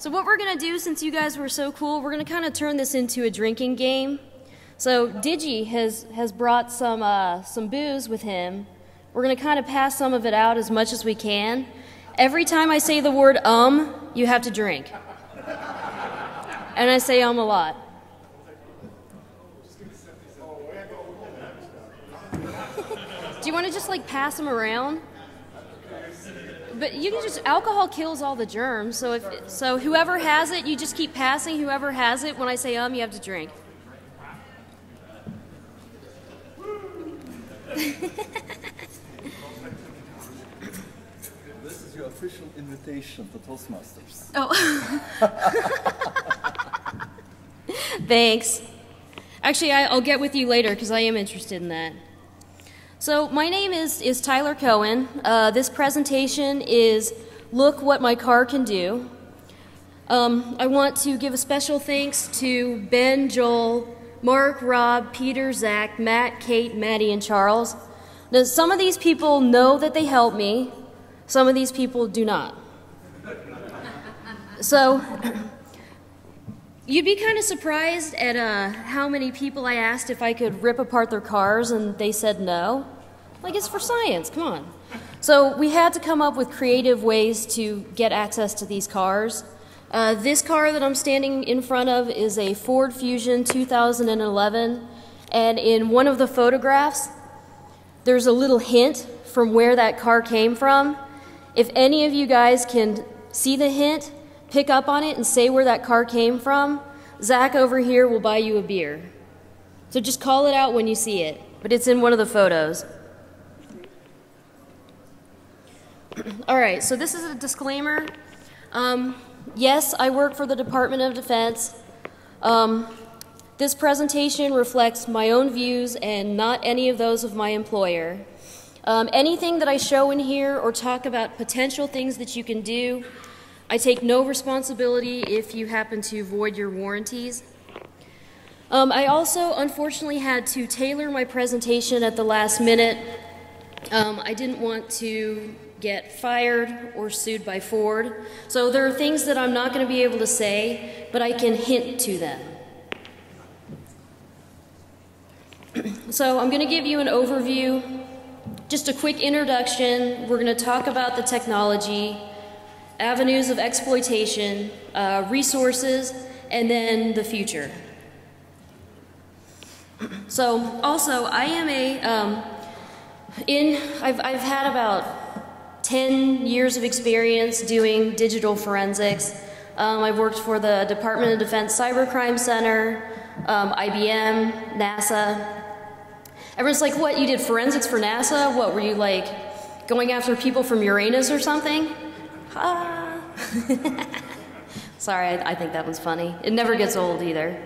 So what we're going to do, since you guys were so cool, we're going to kind of turn this into a drinking game. So Digi has brought some booze with him. We're going to kind of pass some of it out as much as we can. Every time I say the word you have to drink. And I say a lot. Do you want to just like pass them around? But you can just, alcohol kills all the germs, so whoever has it, you just keep passing whoever has it. When I say you have to drink. This is your official invitation to Toastmasters. Oh. Thanks. Actually, I'll get with you later because I am interested in that. So my name is Tyler Cohen. This presentation is Look What My Car Can Do. I want to give a special thanks to Ben, Joel, Mark, Rob, Peter, Zach, Matt, Kate, Maddie, and Charles. Now, some of these people know that they helped me. Some of these people do not. So you'd be kind of surprised at how many people I asked if I could rip apart their cars, and they said no. Like, it's for science, come on. So we had to come up with creative ways to get access to these cars. This car that I'm standing in front of is a Ford Fusion 2011, and in one of the photographs, there's a little hint from where that car came from. If any of you guys can see the hint, pick up on it and say where that car came from, Zach over here will buy you a beer. So just call it out when you see it, but it's in one of the photos. All right, so this is a disclaimer. Yes, I work for the Department of Defense. This presentation reflects my own views and not any of those of my employer. Anything that I show in here or talk about potential things that you can do, I take no responsibility if you happen to void your warranties. I also unfortunately had to tailor my presentation at the last minute. I didn't want to get fired or sued by Ford. So there are things that I'm not going to be able to say, but I can hint to them. So I'm going to give you an overview, just a quick introduction. We're going to talk about the technology, avenues of exploitation, resources, and then the future. So also, I am I've had about 10 years of experience doing digital forensics. I've worked for the Department of Defense Cybercrime Center, IBM, NASA. Everyone's like, what, you did forensics for NASA? What, were you like going after people from Uranus or something? Sorry, I think that one's funny. It never gets old either.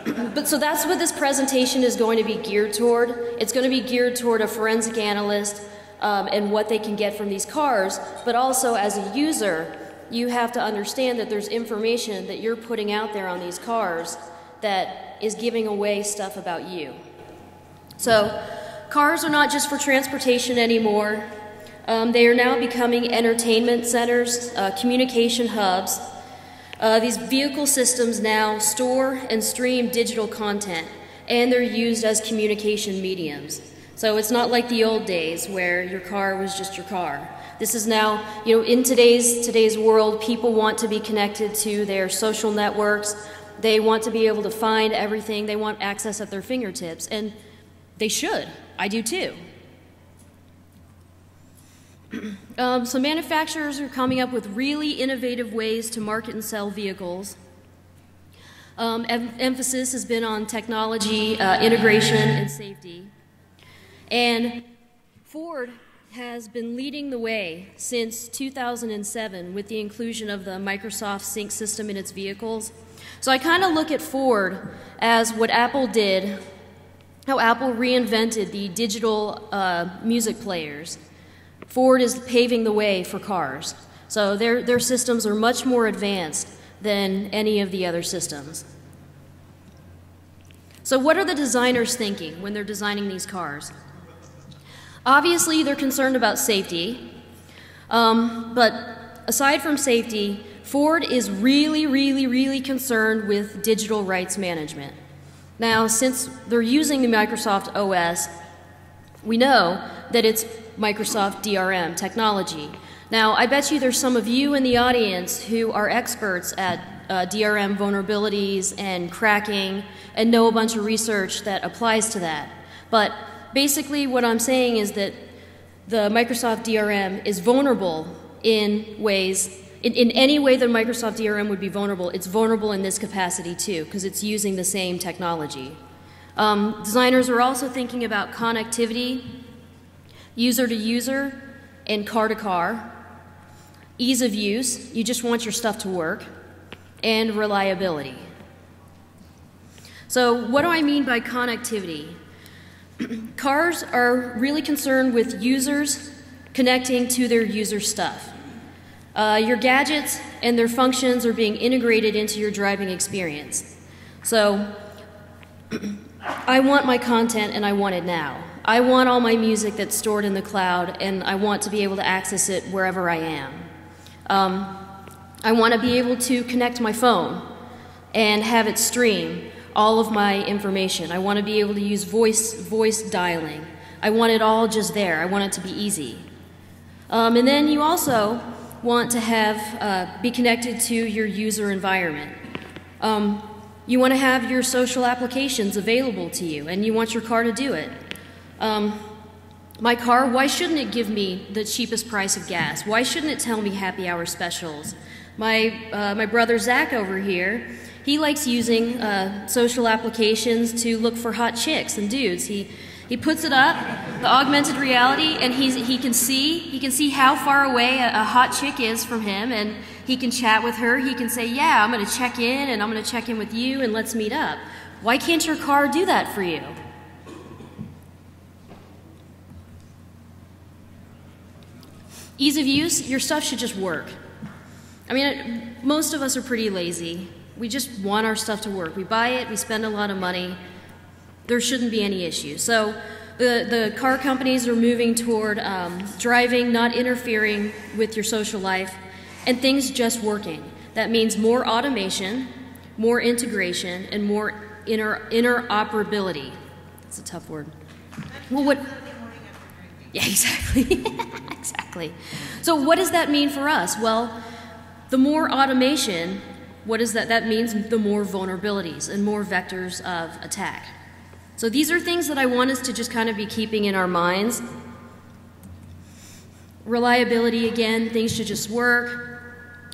But so that's what this presentation is going to be geared toward. It's going to be geared toward a forensic analyst and what they can get from these cars, but also as a user, you have to understand that there's information that you're putting out there on these cars that is giving away stuff about you. So cars are not just for transportation anymore. They are now becoming entertainment centers, communication hubs. These vehicle systems now store and stream digital content, and they're used as communication mediums. So it's not like the old days where your car was just your car. This is now, you know, in today's world, people want to be connected to their social networks. They want to be able to find everything. They want access at their fingertips, and they should. I do too. So manufacturers are coming up with really innovative ways to market and sell vehicles. Emphasis has been on technology, integration, and safety. And Ford has been leading the way since 2007 with the inclusion of the Microsoft Sync system in its vehicles. So I kind of look at Ford as what Apple did, how Apple reinvented the digital music players. Ford is paving the way for cars. So their systems are much more advanced than any of the other systems. So what are the designers thinking when they're designing these cars? Obviously, they're concerned about safety, but aside from safety, Ford is really concerned with digital rights management. Now, since they're using the Microsoft OS, we know that it's Microsoft DRM technology. Now, I bet you there's some of you in the audience who are experts at DRM vulnerabilities and cracking and know a bunch of research that applies to that. But basically what I'm saying is that the Microsoft DRM is vulnerable in ways, in any way that Microsoft DRM would be vulnerable, it's vulnerable in this capacity too, because it's using the same technology. Designers are also thinking about connectivity, user to user, and car to car, ease of use, you just want your stuff to work, and reliability. So what do I mean by connectivity? Cars are really concerned with users connecting to their user stuff. Your gadgets and their functions are being integrated into your driving experience. So I want my content and I want it now. I want all my music that's stored in the cloud and I want to be able to access it wherever I am. I want to be able to connect my phone and have it stream all of my information. I want to be able to use voice dialing. I want it all just there. I want it to be easy. And then you also want to have be connected to your user environment. You want to have your social applications available to you, and you want your car to do it. My car, why shouldn't it give me the cheapest price of gas? Why shouldn't it tell me happy hour specials? My brother Zach over here, he likes using social applications to look for hot chicks and dudes. He puts it up, the augmented reality, and he can see how far away a hot chick is from him, and he can chat with her. He can say, yeah, I'm going to check in, and I'm going to check in with you, and let's meet up. Why can't your car do that for you? Ease of use, your stuff should just work. I mean, most of us are pretty lazy. We just want our stuff to work. We buy it, we spend a lot of money. There shouldn't be any issue. So the car companies are moving toward driving, not interfering with your social life, and things just working. That means more automation, more integration, and more interoperability. That's a tough word. Well, what? Yeah, exactly. Exactly. So what does that mean for us? Well, the more automation, what does that? That means the more vulnerabilities and more vectors of attack. So these are things that I want us to just kind of be keeping in our minds. Reliability, again, things should just work.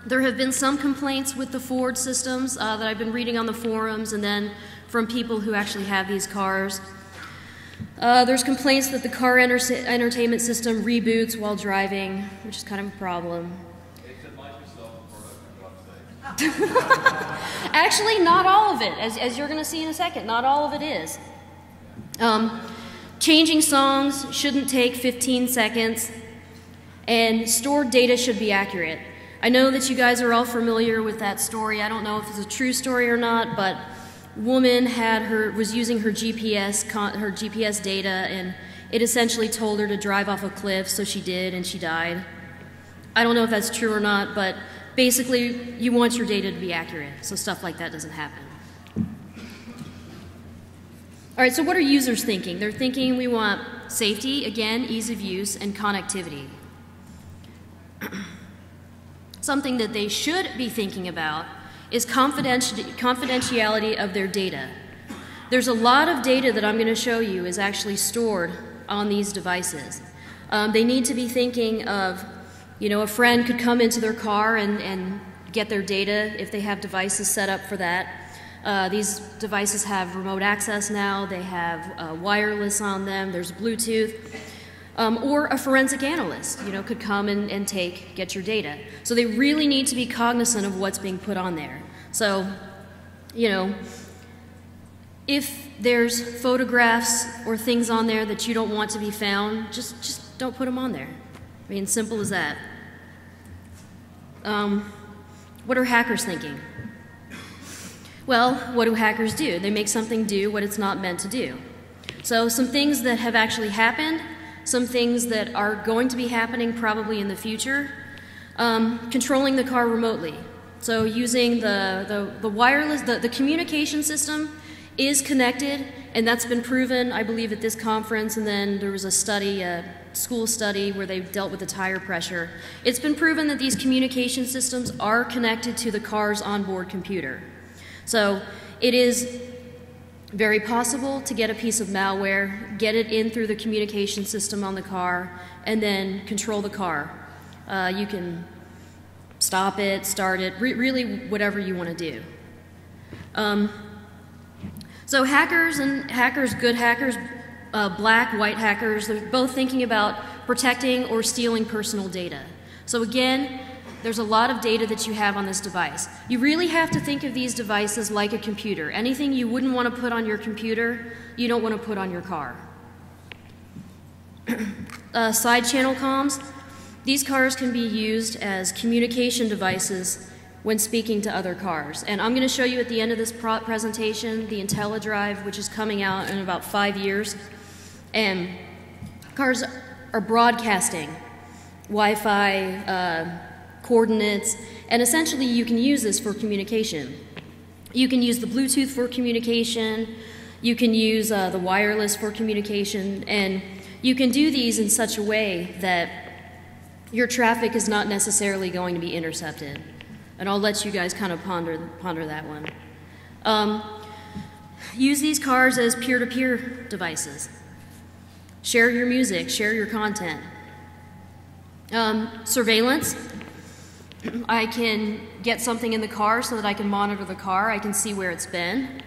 There have been some complaints with the Ford systems that I've been reading on the forums and then from people who actually have these cars. There's complaints that the car entertainment system reboots while driving, which is kind of a problem. Actually, not all of it, as you're going to see in a second, not all of it is. Changing songs shouldn't take 15 seconds, and stored data should be accurate. I know that you guys are all familiar with that story. I don't know if it's a true story or not, but a woman was using her GPS data, and it essentially told her to drive off a cliff, so she did, and she died. I don't know if that's true or not, but basically, you want your data to be accurate, so stuff like that doesn't happen. All right, so what are users thinking? They're thinking we want safety, again, ease of use, and connectivity. Something that they should be thinking about is confidentiality of their data. There's a lot of data that I'm going to show you is actually stored on these devices. They need to be thinking of, you know, a friend could come into their car and get their data if they have devices set up for that. These devices have remote access now. They have wireless on them. There's Bluetooth. Or a forensic analyst, you know, could come and get your data. So they really need to be cognizant of what's being put on there. So, you know, if there's photographs or things on there that you don't want to be found, just don't put them on there. I mean, simple as that. What are hackers thinking? Well, what do hackers do? They make something do what it's not meant to do. So some things that have actually happened, some things that are going to be happening probably in the future, controlling the car remotely. So using the wireless, the communication system is connected, and that's been proven, I believe, at this conference, and then there was a study, a school study, where they dealt with the tire pressure. It's been proven that these communication systems are connected to the car's onboard computer. So it is very possible to get a piece of malware, get it in through the communication system on the car, and then control the car. You can stop it, start it, really whatever you want to do. So hackers and hackers, good hackers, black, white hackers, they're both thinking about protecting or stealing personal data. So again, there's a lot of data that you have on this device. You really have to think of these devices like a computer. Anything you wouldn't want to put on your computer, you don't want to put on your car. Side channel comms. These cars can be used as communication devices when speaking to other cars. And I'm going to show you at the end of this presentation the IntelliDrive, which is coming out in about 5 years. And cars are broadcasting Wi-Fi coordinates, and essentially you can use this for communication. You can use the Bluetooth for communication, you can use the wireless for communication, and you can do these in such a way that your traffic is not necessarily going to be intercepted. And I'll let you guys kind of ponder that one. Use these cars as peer-to-peer devices. Share your music, share your content. Surveillance. I can get something in the car so that I can monitor the car. I can see where it's been.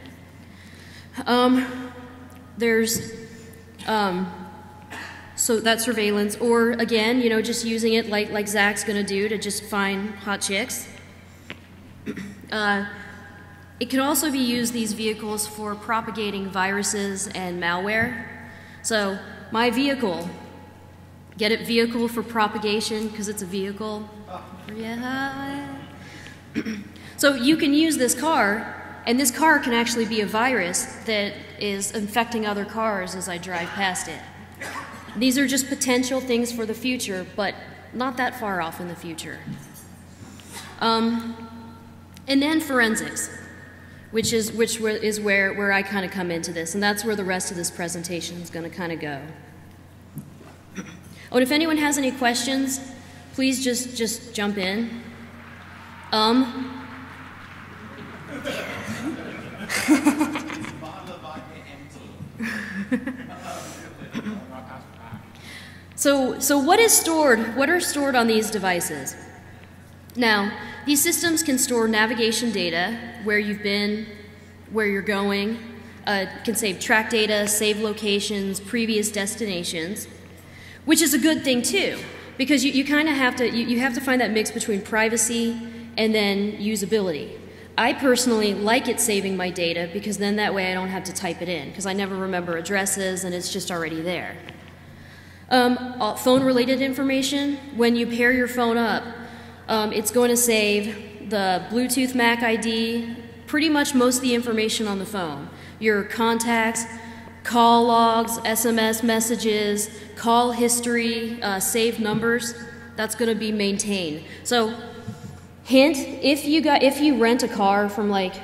So that's surveillance, or again, you know, just using it like Zach's gonna do to just find hot chicks. It can also be used, these vehicles, for propagating viruses and malware. So my vehicle, get it, vehicle for propagation, because it's a vehicle. Yeah. So you can use this car, and this car can actually be a virus that is infecting other cars as I drive past it. These are just potential things for the future, but not that far off in the future. And then forensics, which is where I kind of come into this, and that's where the rest of this presentation is going to kind of go. Oh, and if anyone has any questions, please just jump in. So what is stored? What are stored on these devices? Now, these systems can store navigation data, where you've been, where you're going, can save track data, save locations, previous destinations, which is a good thing too, because you kind of have to find that mix between privacy and then usability. I personally like it saving my data, because then that way I don't have to type it in, because I never remember addresses and it's just already there. Phone-related information, when you pair your phone up, it's going to save the Bluetooth MAC ID, pretty much most of the information on the phone. Your contacts, call logs, SMS messages, call history, saved numbers, that's going to be maintained. So, hint, if you rent a car from like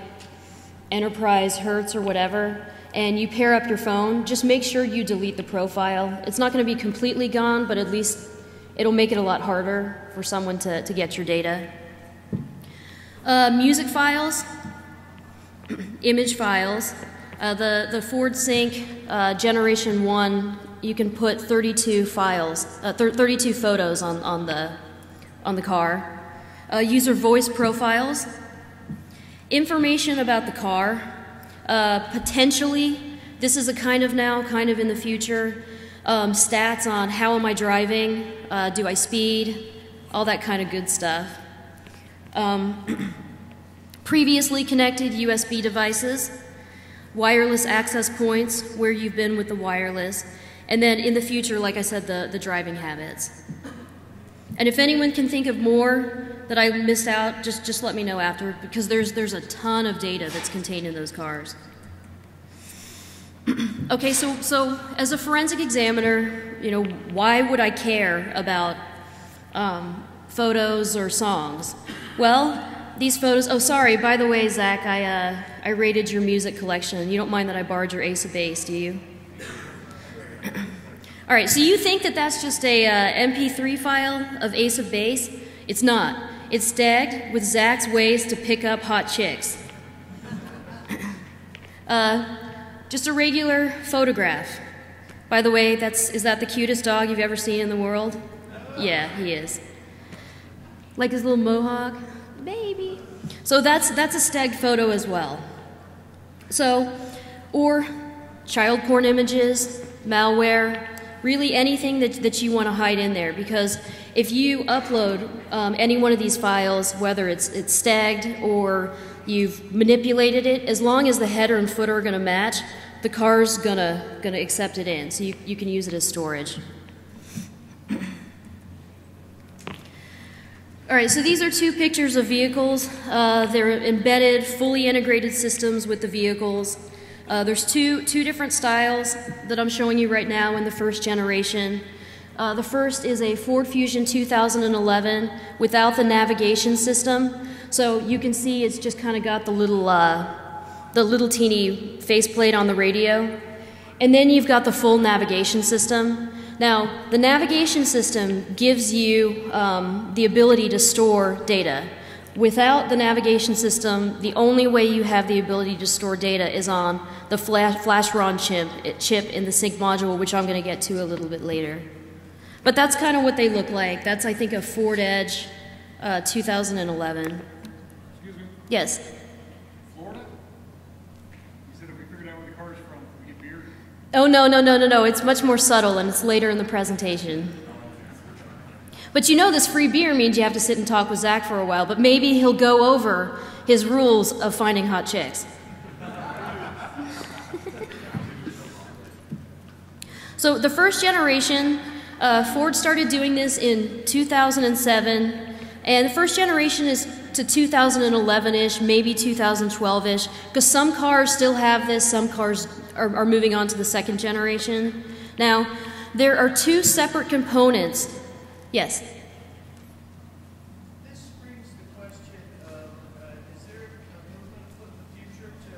Enterprise, Hertz, or whatever, and you pair up your phone, just make sure you delete the profile. It's not going to be completely gone, but at least it'll make it a lot harder for someone to get your data. Music files, image files. The Ford Sync Generation 1, you can put 32 files, 32 photos on the car. User voice profiles. Information about the car. Potentially, this is a kind of now, kind of in the future, stats on how am I driving, do I speed, all that kind of good stuff. Previously connected USB devices, wireless access points, where you've been with the wireless, and then in the future, like I said, the driving habits. And if anyone can think of more that I missed out, just let me know after, because there's a ton of data that's contained in those cars. Okay, so as a forensic examiner, you know, why would I care about photos or songs? Well, these photos. Oh, sorry. By the way, Zach, I rated your music collection. You don't mind that I borrowed your Ace of Base, do you? All right. So you think that that's just a MP3 file of Ace of Base? It's not. It's tagged with Zach's ways to pick up hot chicks. Just a regular photograph. By the way, is that the cutest dog you've ever seen in the world? Yeah, he is. Like his little mohawk, baby. So that's a stagged photo as well. So, or child porn images, malware, really anything that you want to hide in there, because if you upload any one of these files, whether it's stagged or you've manipulated it, as long as the header and footer are going to match, the car's gonna accept it in, so you can use it as storage. All right, so these are two pictures of vehicles. They're embedded, fully integrated systems with the vehicles. There's two different styles that I'm showing you right now in the first generation. The first is a Ford Fusion 2011 without the navigation system. So you can see it's just kind of got the little teeny faceplate on the radio. And then you've got the full navigation system. Now, the navigation system gives you the ability to store data. Without the navigation system, the only way you have the ability to store data is on the flash ROM chip in the sync module, which I'm going to get to a little bit later. But that's kind of what they look like. That's, I think, a Ford Edge 2011. Excuse me? Yes? Florida? You said if we figured out where the car's from, we get beer? Oh, no. It's much more subtle, and it's later in the presentation. But you know this free beer means you have to sit and talk with Zach for a while, but maybe he'll go over his rules of finding hot chicks. So the first generation, Ford started doing this in 2007, and the first generation is to 2011-ish, maybe 2012-ish, because some cars still have this, some cars are moving on to the second generation. Now, there are two separate components. Yes? This brings the question of, is there a movement afoot in the future to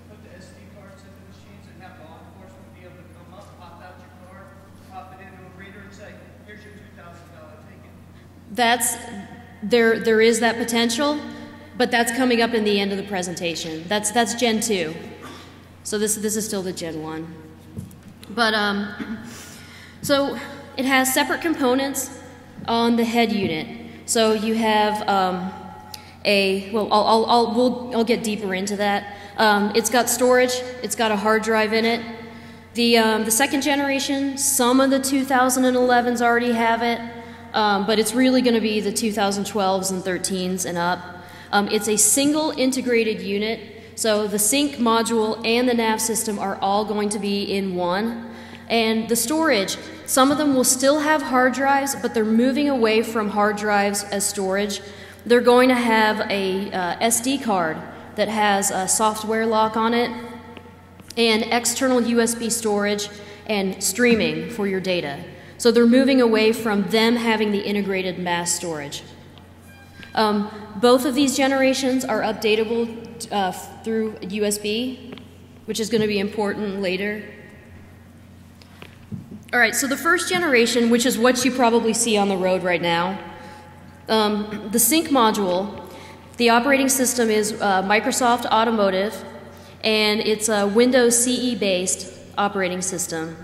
put the SD cards in the machines and have law enforcement be able to come up, pop out your card, pop it into a reader and say, here's your $2,000 ticket? There is that potential, but that's coming up in the end of the presentation. That's Gen 2. So this is still the Gen 1. But, so it has separate components on the head unit. So you have I'll get deeper into that. It's got storage, it's got a hard drive in it. The second generation, some of the 2011s already have it, but it's really going to be the 2012s and 13s and up. It's a single integrated unit, so the sync module and the nav system are all going to be in one. And the storage, some of them will still have hard drives, but they're moving away from hard drives as storage. They're going to have a SD card that has a software lock on it, and external USB storage and streaming for your data. So they're moving away from them having the integrated mass storage. Both of these generations are updatable through USB, which is going to be important later. All right, so the first generation, which is what you probably see on the road right now, the sync module, the operating system is Microsoft Automotive, and it's a Windows CE-based operating system.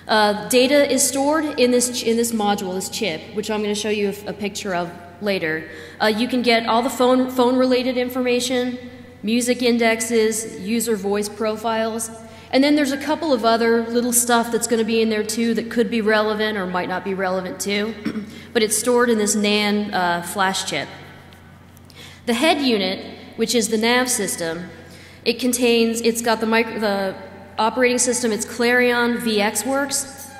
Data is stored in this module, this chip, which I'm going to show you a picture of later. You can get all the phone-related information, music indexes, user voice profiles, and then there's a couple of other little stuff that's going to be in there too that could be relevant or might not be relevant too, but it's stored in this NAND flash chip. The head unit, which is the nav system, it's got the operating system, it's Clarion VxWorks,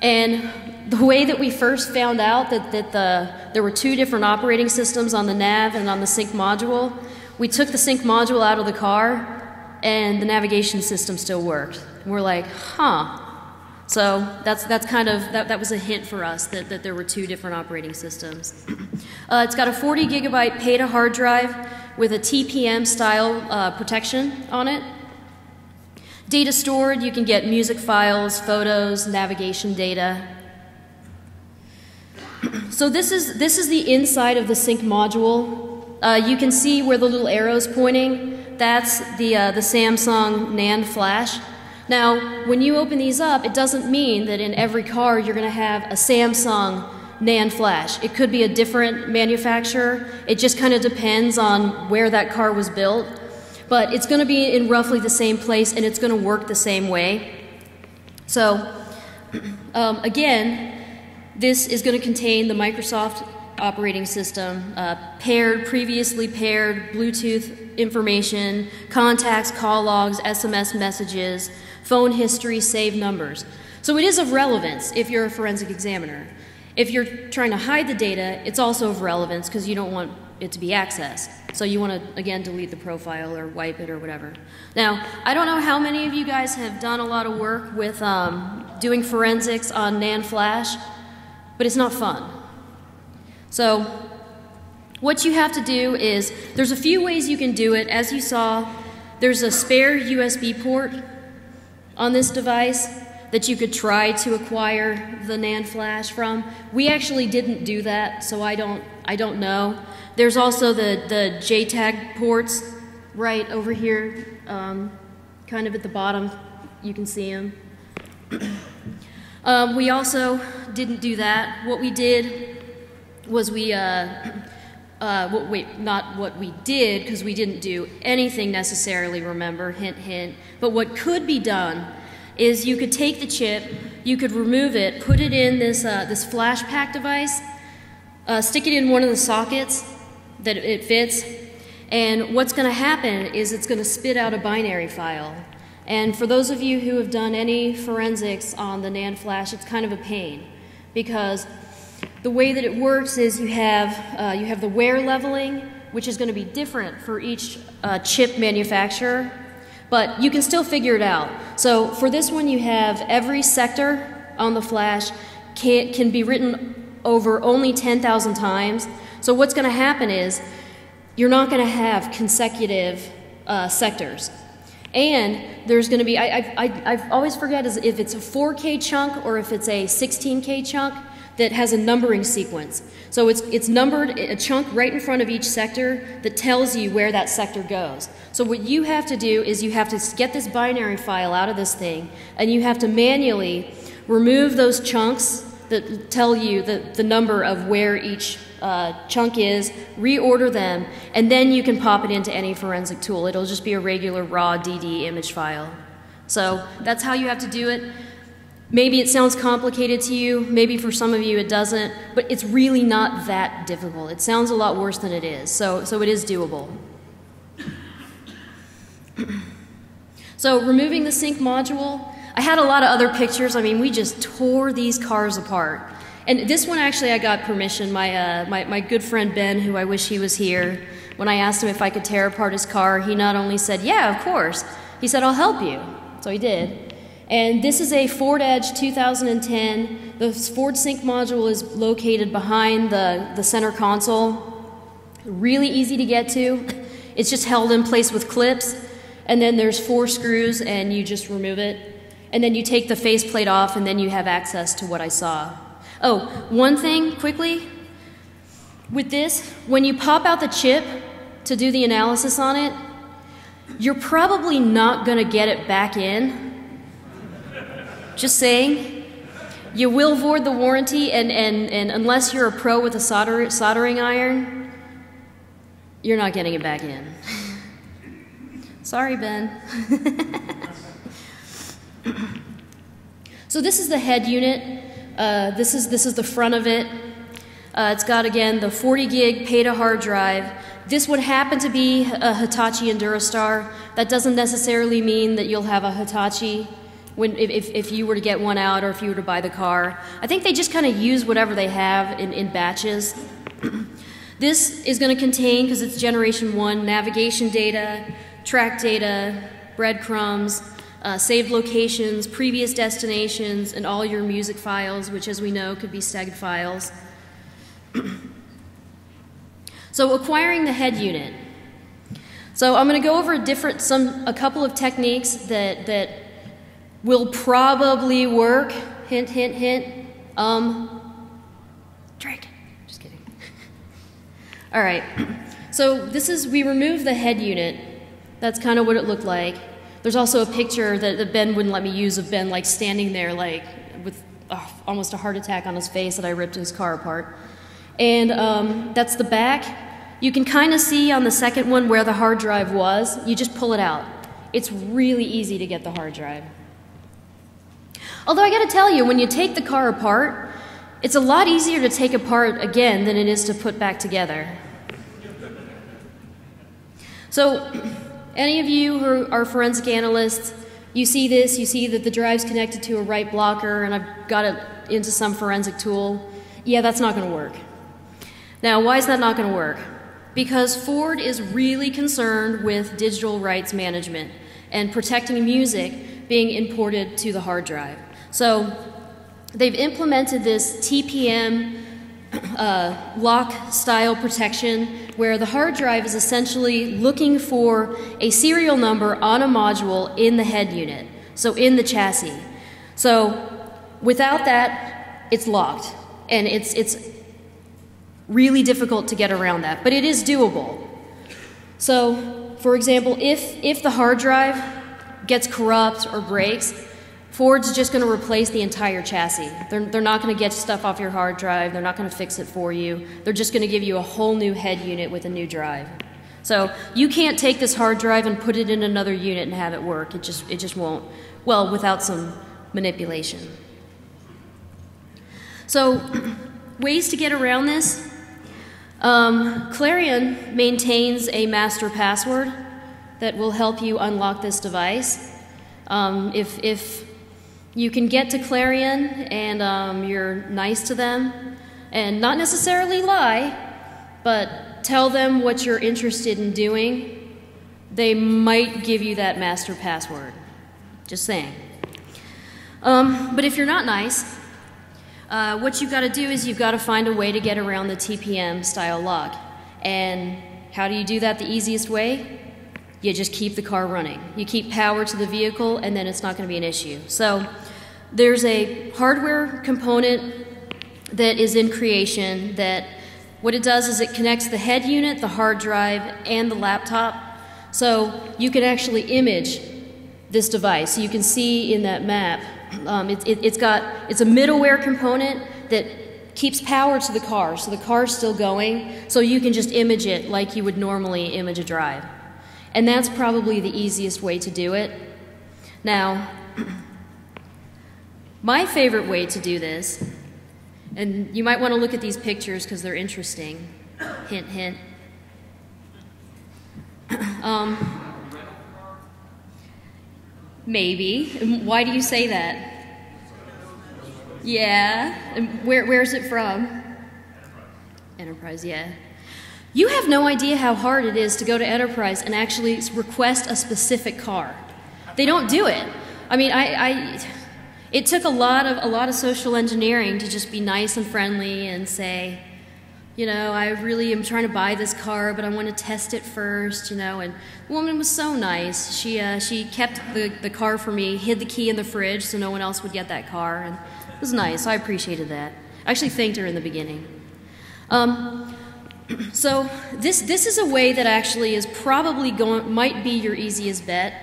and the way that we first found out that there were two different operating systems on the nav and on the sync module, we took the sync module out of the car and the navigation system still worked. And we're like, huh. So that's kind of, that was a hint for us that there were two different operating systems. It's got a 40 gigabyte PATA hard drive with a TPM style protection on it. Data stored, you can get music files, photos, navigation data. So this is the inside of the sync module. You can see where the little arrow's pointing. That's the Samsung NAND flash. Now, when you open these up, it doesn't mean that in every car you're going to have a Samsung NAND flash. It could be a different manufacturer. It just kind of depends on where that car was built. But it's going to be in roughly the same place, and it's going to work the same way. So, again, this is going to contain the Microsoft operating system, previously paired Bluetooth information, contacts, call logs, SMS messages, phone history, saved numbers. So it is of relevance if you're a forensic examiner. If you're trying to hide the data, it's also of relevance because you don't want it to be accessed. So you want to, again, delete the profile or wipe it or whatever. Now, I don't know how many of you guys have done a lot of work with doing forensics on NAND flash, but it's not fun. So what you have to do is, there's a few ways you can do it. As you saw, there's a spare USB port on this device that you could try to acquire the NAND flash from. We actually didn't do that, so I don't know. There's also the JTAG ports right over here, kind of at the bottom. You can see them. We also didn't do that. What we did was not what we did, because we didn't do anything necessarily, remember, hint, hint. But what could be done is you could take the chip, you could remove it, put it in this flash pack device, stick it in one of the sockets that it fits, and what's going to happen is it's going to spit out a binary file. And for those of you who have done any forensics on the NAND flash, it's kind of a pain, because the way that it works is you have the wear leveling, which is going to be different for each chip manufacturer, but you can still figure it out. So for this one, you have every sector on the flash can be written over only 10,000 times. So what's going to happen is you're not going to have consecutive sectors. And there's going to be, I always forget if it's a 4K chunk or if it's a 16K chunk that has a numbering sequence. So it's numbered, a chunk right in front of each sector that tells you where that sector goes. So what you have to do is you have to get this binary file out of this thing, and you have to manually remove those chunks that tell you the number of where each chunk is, reorder them, and then you can pop it into any forensic tool. It'll just be a regular raw DD image file. So that's how you have to do it. Maybe it sounds complicated to you, maybe for some of you it doesn't, but it's really not that difficult. It sounds a lot worse than it is, so it is doable. So removing the sync module, I had a lot of other pictures. I mean, we just tore these cars apart. And this one, actually, I got permission. My good friend Ben, who I wish he was here, when I asked him if I could tear apart his car, he not only said, yeah, of course, he said, I'll help you. So he did. And this is a Ford Edge 2010. The Ford Sync module is located behind the center console. Really easy to get to. It's just held in place with clips. And then there's 4 screws, and you just remove it. And then you take the faceplate off, and then you have access to what I saw. Oh, one thing, quickly. With this, when you pop out the chip to do the analysis on it, you're probably not going to get it back in. Just saying. You will void the warranty, and unless you're a pro with a soldering iron, you're not getting it back in. Sorry, Ben. So this is the head unit. This is the front of it. It's got, again, the 40 gig PATA hard drive. This would happen to be a Hitachi Endurostar. That doesn't necessarily mean that you'll have a Hitachi if you were to get one out or if you were to buy the car. I think they just kind of use whatever they have in batches. This is going to contain, because it's generation 1, navigation data, track data, breadcrumbs, saved locations, previous destinations, and all your music files, which as we know could be STEG files. So acquiring the head unit. So I'm going to go over a couple of techniques that will probably work. Hint, hint, hint. Drink. Just kidding. All right. So we removed the head unit. That's kind of what it looked like. There's also a picture that Ben wouldn't let me use of Ben like standing there like with almost a heart attack on his face that I ripped his car apart. And that's the back. You can kind of see on the second one where the hard drive was. You just pull it out. It's really easy to get the hard drive. Although I got to tell you, when you take the car apart, it's a lot easier to take apart again than it is to put back together. So, any of you who are forensic analysts, you see this, you see that the drive's connected to a write blocker and I've got it into some forensic tool. Yeah, that's not going to work. Now, why is that not going to work? Because Ford is really concerned with digital rights management and protecting music being imported to the hard drive. So they've implemented this TPM lock style protection where the hard drive is essentially looking for a serial number on a module in the head unit, so in the chassis. So without that, it's locked, and it's really difficult to get around that, but it is doable. So, for example, if the hard drive gets corrupt or breaks, Ford's just going to replace the entire chassis. They're not going to get stuff off your hard drive. They're not going to fix it for you. They're just going to give you a whole new head unit with a new drive. So you can't take this hard drive and put it in another unit and have it work. It just won't. Well, without some manipulation. So ways to get around this. Clarion maintains a master password that will help you unlock this device. If you can get to Clarion and you're nice to them and not necessarily lie, but tell them what you're interested in doing, they might give you that master password. Just saying. But if you're not nice, what you've got to do is you've got to find a way to get around the TPM style lock. And how do you do that the easiest way? You just keep the car running. You keep power to the vehicle and then it's not going to be an issue. So there's a hardware component that is in creation that what it does is it connects the head unit, the hard drive, and the laptop. So you can actually image this device. So you can see in that map, it's a middleware component that keeps power to the car, so the car's still going, so you can just image it like you would normally image a drive. And that's probably the easiest way to do it. Now, my favorite way to do this, and you might want to look at these pictures because they're interesting. Hint, hint. Maybe. Why do you say that? Yeah. And where's it from? Enterprise, yeah. You have no idea how hard it is to go to Enterprise and actually request a specific car. They don't do it. I mean, it took a lot of social engineering to just be nice and friendly and say, you know, I really am trying to buy this car, but I want to test it first, you know. And the woman was so nice. She kept the car for me, hid the key in the fridge so no one else would get that car, and it was nice. I appreciated that. I actually thanked her in the beginning. So this is a way that actually is probably might be your easiest bet.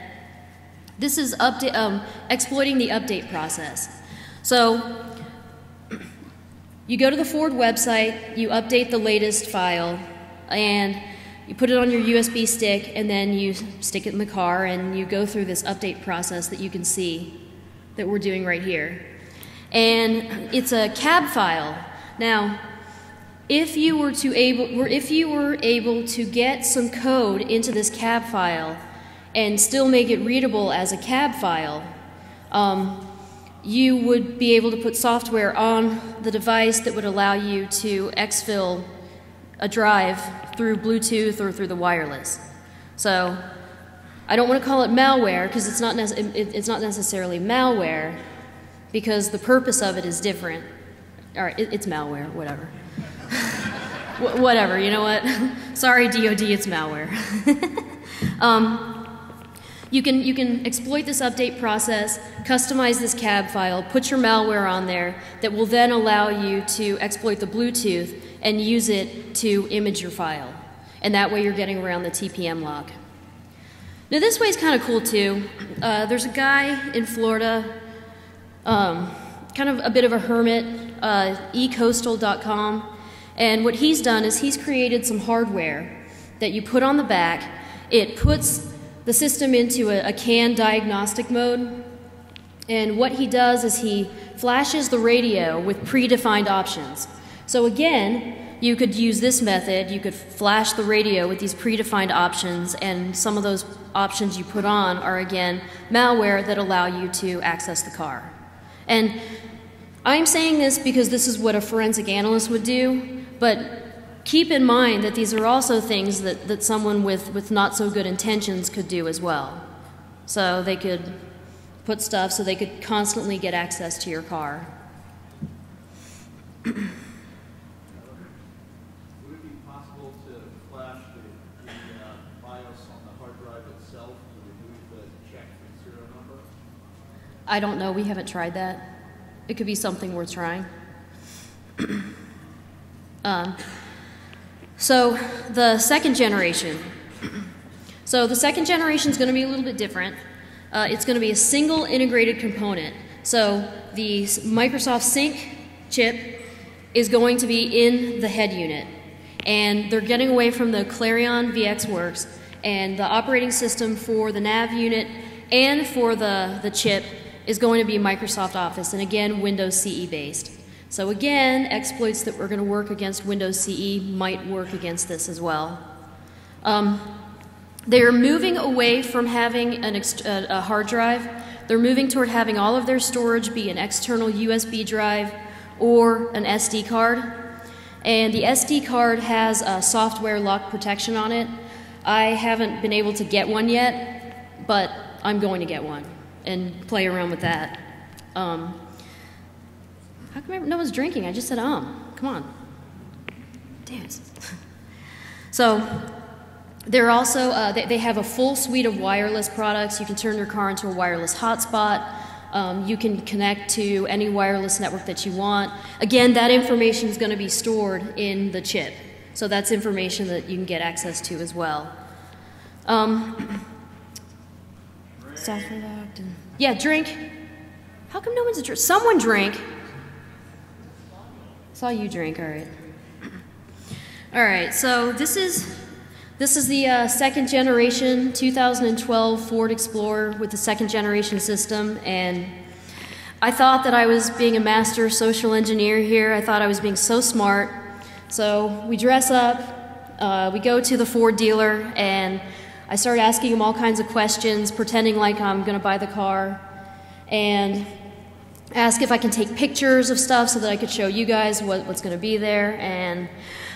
This is exploiting the update process. So you go to the Ford website, you update the latest file, and you put it on your USB stick, and then you stick it in the car, and you go through this update process that you can see that we're doing right here. And it's a cab file. Now, if you were able to get some code into this cab file and still make it readable as a cab file, you would be able to put software on the device that would allow you to exfil a drive through Bluetooth or through the wireless. So I don't want to call it malware because it's not necessarily malware, because the purpose of it is different. All right, it's malware, whatever. Whatever, you know what? Sorry, DoD, it's malware. You can exploit this update process, customize this cab file, put your malware on there that will then allow you to exploit the Bluetooth and use it to image your file. And that way you're getting around the TPM lock. Now this way is kind of cool too. There's a guy in Florida, kind of a bit of a hermit, ecoastal.com, and what he's done is he's created some hardware that you put on the back. It puts the system into a CAN diagnostic mode, and what he does is he flashes the radio with predefined options. So again, you could use this method. You could flash the radio with these predefined options, and some of those options you put on are, again, malware that allow you to access the car. And I'm saying this because this is what a forensic analyst would do, but keep in mind that these are also things that someone with not so good intentions could do as well. So they could put stuff so they could constantly get access to your car. I don't know. We haven't tried that. It could be something worth trying. So the second generation. So the second generation is going to be a little bit different. It's going to be a single integrated component. So the Microsoft Sync chip is going to be in the head unit. And they're getting away from the Clarion VxWorks. And the operating system for the nav unit and for the chip is going to be Microsoft Office, and again, Windows CE based. So again, exploits that were going to work against Windows CE might work against this as well. They're moving away from having a hard drive. They're moving toward having all of their storage be an external USB drive or an SD card. And the SD card has a software lock protection on it. I haven't been able to get one yet, but I'm going to get one and play around with that. How come no one's drinking? I just said, come on. Damn it. So, they're also, they have a full suite of wireless products. You can turn your car into a wireless hotspot. You can connect to any wireless network that you want. Again, that information is going to be stored in the chip. So that's information that you can get access to as well. Software locked and yeah, drink. How come no one's a drink? Someone drink. Saw you drink. All right. All right. So this is the second generation 2012 Ford Explorer with the second generation system, and I thought that I was being a master social engineer here. I thought I was being so smart. So we dress up. We go to the Ford dealer, and I start asking him all kinds of questions, pretending like I'm going to buy the car, and ask if I can take pictures of stuff so that I could show you guys what's going to be there. And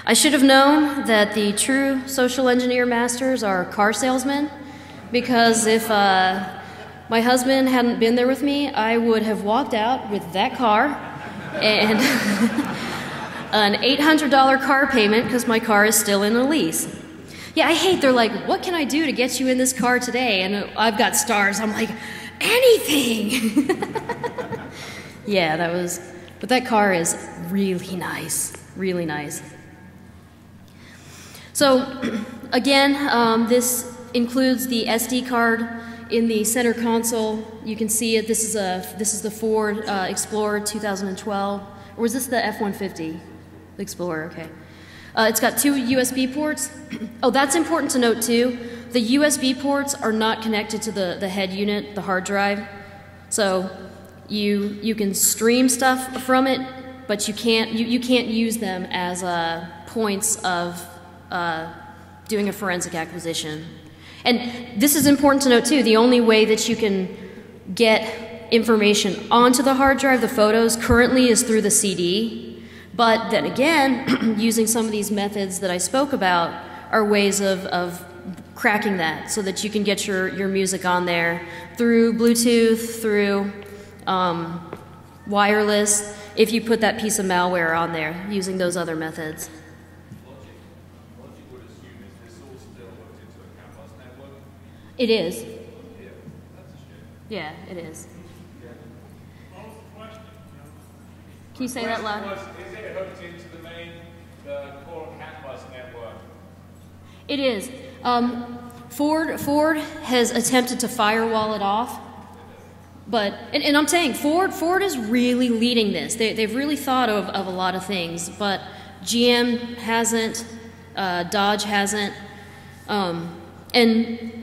I should have known that the true social engineer masters are car salesmen, because if my husband hadn't been there with me, I would have walked out with that car and an $800 car payment because my car is still in a lease. Yeah, I hate, they're like, what can I do to get you in this car today? And I've got stars. I'm like, anything. Yeah, but that car is really nice, really nice. So, again, this includes the SD card in the center console. You can see it. This is the Ford Explorer 2012. Or was this the F-150? The Explorer, okay. It's got two USB ports. Oh, that's important to note too. The USB ports are not connected to the head unit, the hard drive. So you can stream stuff from it, but you can't use them as points of doing a forensic acquisition. And this is important to note too. The only way that you can get information onto the hard drive, the photos, currently is through the CD. But then again, using some of these methods that I spoke about are ways of cracking that so that you can get your music on there through Bluetooth, through wireless, if you put that piece of malware on there using those other methods. Logic would assume is this all still hooked into a CAN bus network? It is. Yeah, that's a shame. Yeah, it is. What was the question? Can you say that loud? Is it hooked into the core CAN bus network? It is. Ford has attempted to firewall it off, but and I'm saying Ford is really leading this. They've really thought of a lot of things, but GM hasn't, Dodge hasn't, and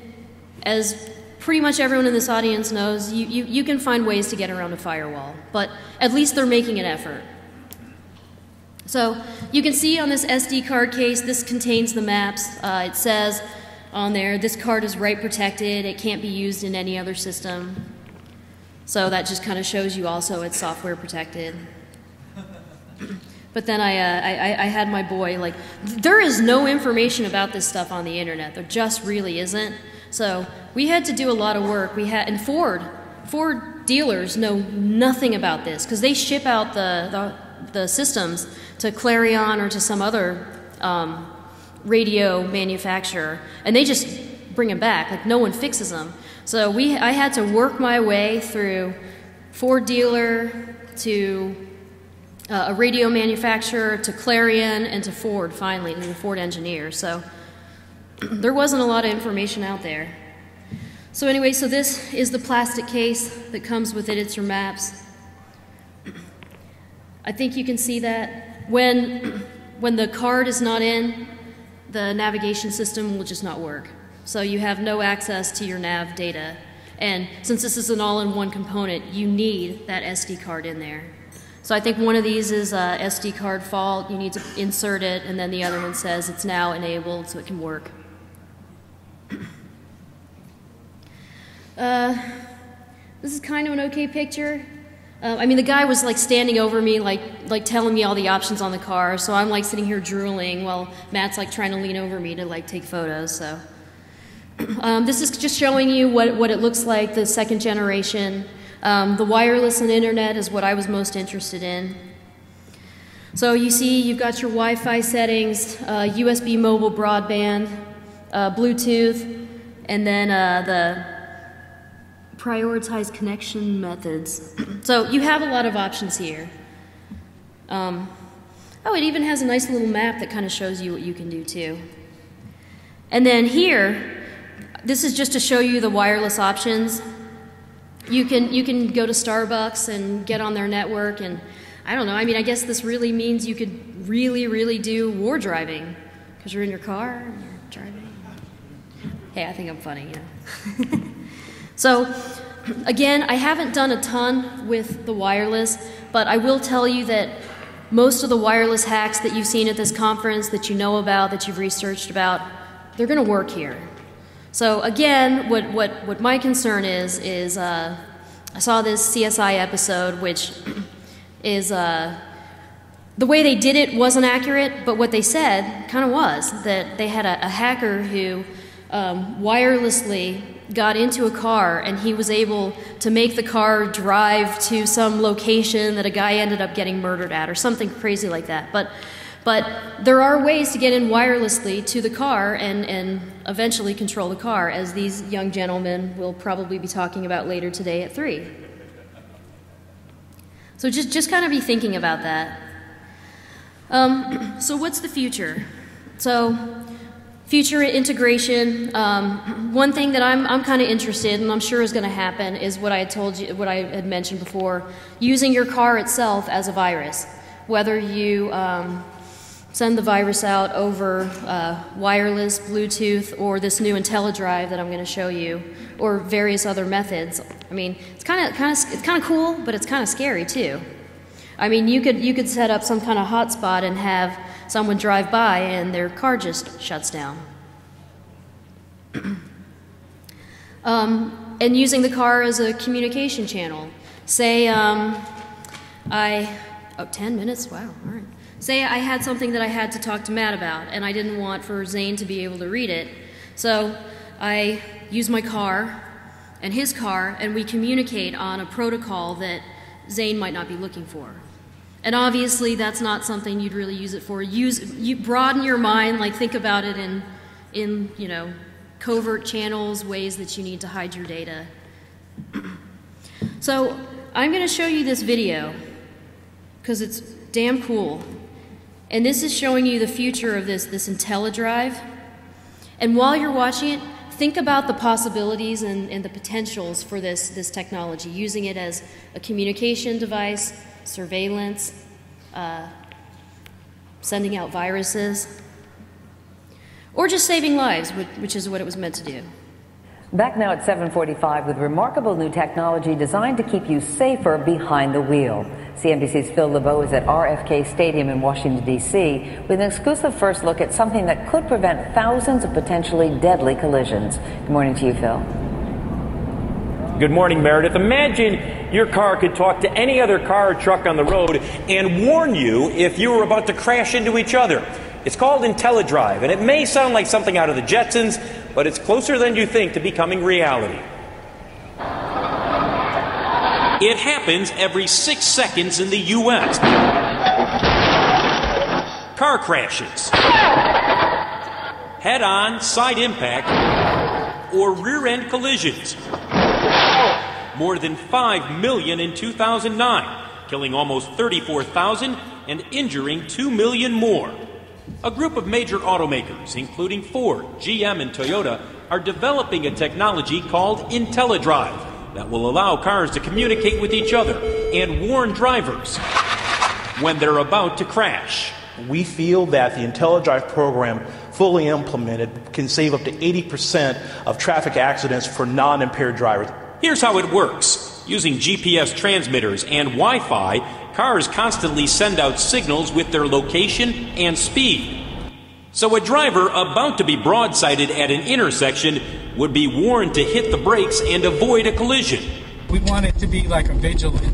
as pretty much everyone in this audience knows, you can find ways to get around a firewall, but at least they're making an effort. So you can see on this SD card case, this contains the maps. It says on there, this card is write protected. It can't be used in any other system. So that just kind of shows you also it's software protected. But then I had my boy, like, there is no information about this stuff on the internet. There just really isn't. So we had to do a lot of work. And Ford dealers know nothing about this because they ship out the systems to Clarion or to some other radio manufacturer, and they just bring them back. Like, no one fixes them. So I had to work my way through Ford dealer to a radio manufacturer to Clarion and to Ford finally, and the Ford engineer. So there wasn't a lot of information out there. So anyway, so this is the plastic case that comes with it. It's your maps. I think you can see that when the card is not in, the navigation system will just not work. So you have no access to your nav data. And since this is an all-in-one component, you need that SD card in there. So I think one of these is a SD card fault. You need to insert it, and then the other one says it's now enabled so it can work. This is kind of an okay picture. I mean, the guy was like standing over me, like telling me all the options on the car. So I'm like sitting here drooling while Matt's like trying to lean over me to like take photos. So this is just showing you what it looks like, the second generation. The wireless and internet is what I was most interested in. So you see, you've got your Wi-Fi settings, USB mobile broadband, Bluetooth, and then the prioritize connection methods. So you have a lot of options here. Oh, it even has a nice little map that kind of shows you what you can do too. And then here, this is just to show you the wireless options. You can go to Starbucks and get on their network, and I don't know, I mean, I guess this really means you could really do war driving because you're in your car and you're driving. Hey, I think I'm funny, you know. So, again, I haven't done a ton with the wireless, but I will tell you that most of the wireless hacks that you've seen at this conference, that you know about, that you've researched about, they're going to work here. So, again, what my concern is I saw this CSI episode, which is the way they did it wasn't accurate, but what they said kind of was, that they had a hacker who wirelessly got into a car, and he was able to make the car drive to some location that a guy ended up getting murdered at, or something crazy like that. But there are ways to get in wirelessly to the car and eventually control the car, as these young gentlemen will probably be talking about later today at 3. So just kind of be thinking about that. So what's the future? So future integration. One thing that I'm kind of interested in, and I'm sure is going to happen, is what I had told you, what I had mentioned before, using your car itself as a virus. Whether you send the virus out over wireless, Bluetooth, or this new IntelliDrive that I'm going to show you, or various other methods. I mean, it's kind of cool, but it's kind of scary too. I mean, you could set up some kind of hotspot and have someone drive by and their car just shuts down. And using the car as a communication channel. Say 10 minutes? Wow, all right. Say I had something that I had to talk to Matt about, and I didn't want for Zane to be able to read it. So I use my car and his car, and we communicate on a protocol that Zane might not be looking for. And obviously that's not something you'd really use it for. You broaden your mind, like think about it in you know, covert channels, ways that you need to hide your data. So I'm going to show you this video because it's damn cool. And this is showing you the future of this IntelliDrive. And while you're watching it, think about the possibilities and the potentials for this technology, using it as a communication device, surveillance, sending out viruses, or just saving lives, which is what it was meant to do. Back now at 7:45 with remarkable new technology designed to keep you safer behind the wheel. CNBC's Phil LeBeau is at RFK Stadium in Washington, D.C. with an exclusive first look at something that could prevent thousands of potentially deadly collisions. Good morning to you, Phil. Good morning, Meredith. Imagine your car could talk to any other car or truck on the road and warn you if you were about to crash into each other. It's called IntelliDrive, and it may sound like something out of the Jetsons, but it's closer than you think to becoming reality. It happens every 6 seconds in the U.S. Car crashes, head-on, side impact, or rear-end collisions. More than 5 million in 2009, killing almost 34,000 and injuring 2 million more. A group of major automakers, including Ford, GM, and Toyota, are developing a technology called IntelliDrive that will allow cars to communicate with each other and warn drivers when they're about to crash. We feel that the IntelliDrive program, fully implemented, can save up to 80% of traffic accidents for non-impaired drivers. Here's how it works. Using GPS transmitters and Wi-Fi, cars constantly send out signals with their location and speed. So a driver about to be broadsided at an intersection would be warned to hit the brakes and avoid a collision. We want it to be like a vigilant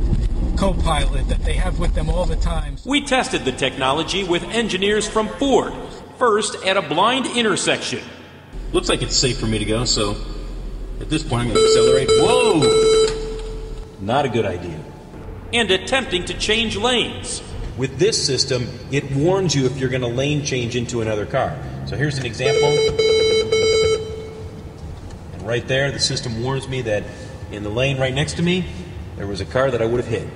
co-pilot that they have with them all the time. We tested the technology with engineers from Ford, first at a blind intersection. Looks like it's safe for me to go, so at this point I'm going to accelerate. Whoa! Not a good idea. And attempting to change lanes. With this system, it warns you if you're going to lane change into another car. So here's an example. And right there, the system warns me that in the lane right next to me, there was a car that I would have hit.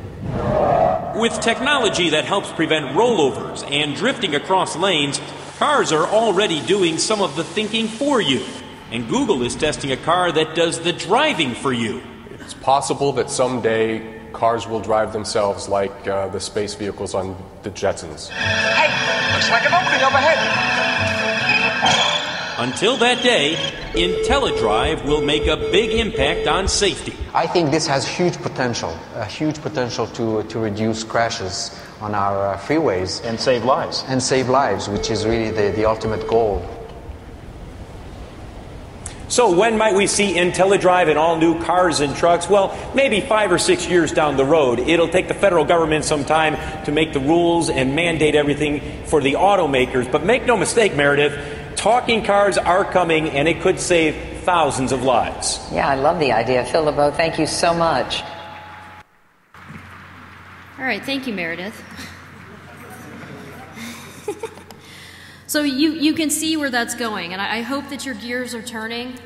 With technology that helps prevent rollovers and drifting across lanes, cars are already doing some of the thinking for you. And Google is testing a car that does the driving for you. It's possible that someday cars will drive themselves like the space vehicles on the Jetsons. Hey, looks like an opening up ahead. Until that day, IntelliDrive will make a big impact on safety. I think this has huge potential to reduce crashes on our freeways. And save lives. And save lives, which is really the ultimate goal. So when might we see IntelliDrive in all new cars and trucks? Well, maybe 5 or 6 years down the road. It'll take the federal government some time to make the rules and mandate everything for the automakers. But make no mistake, Meredith, talking cars are coming, and it could save thousands of lives. Yeah, I love the idea. Phil LeBeau, thank you so much. All right, thank you, Meredith. So you can see where that's going, and I hope that your gears are turning.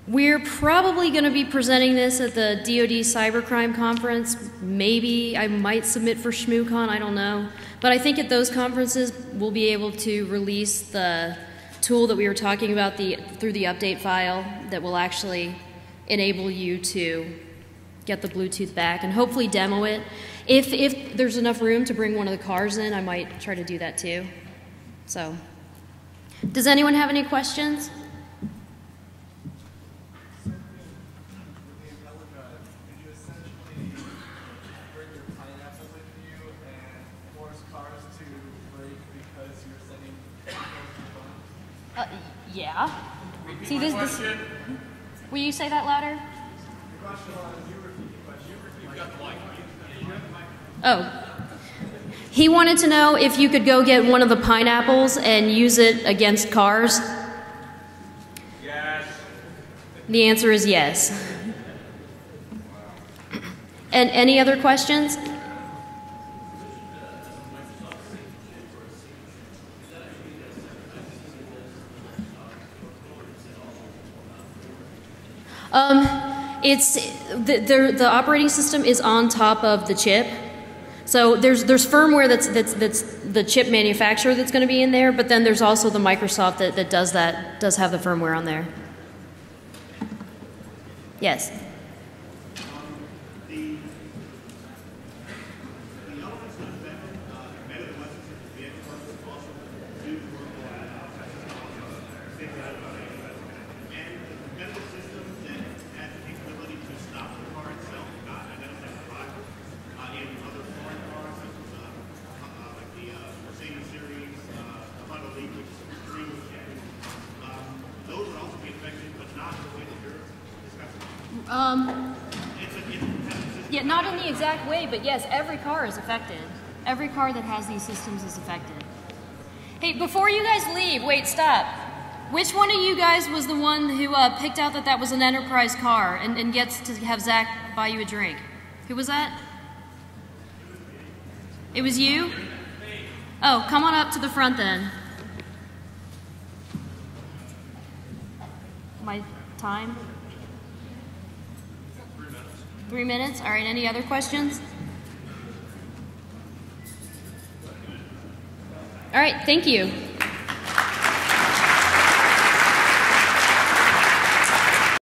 We're probably going to be presenting this at the DoD Cybercrime Conference. Maybe I might submit for ShmooCon, I don't know. But I think at those conferences we'll be able to release the tool that we were talking about through the update file that will actually enable you to get the Bluetooth back and hopefully demo it. If there's enough room to bring one of the cars in, I might try to do that too. So, does anyone have any questions? Yeah. See this. Will you say that louder? Oh, He wanted to know if you could go get one of the pineapples and use it against cars. Yes. The answer is yes. And any other questions? The operating system is on top of the chip. So there's firmware that's the chip manufacturer that's going to be in there, but then there's also the Microsoft that does have the firmware on there. Yes. Yeah, not in the exact way, but yes, every car is affected. Every car that has these systems is affected. Hey, before you guys leave, wait, stop. Which one of you guys was the one who picked out that was an Enterprise car and gets to have Zach buy you a drink? Who was that? It was you? Oh, come on up to the front then. My time? 3 minutes? All right, any other questions? All right, thank you.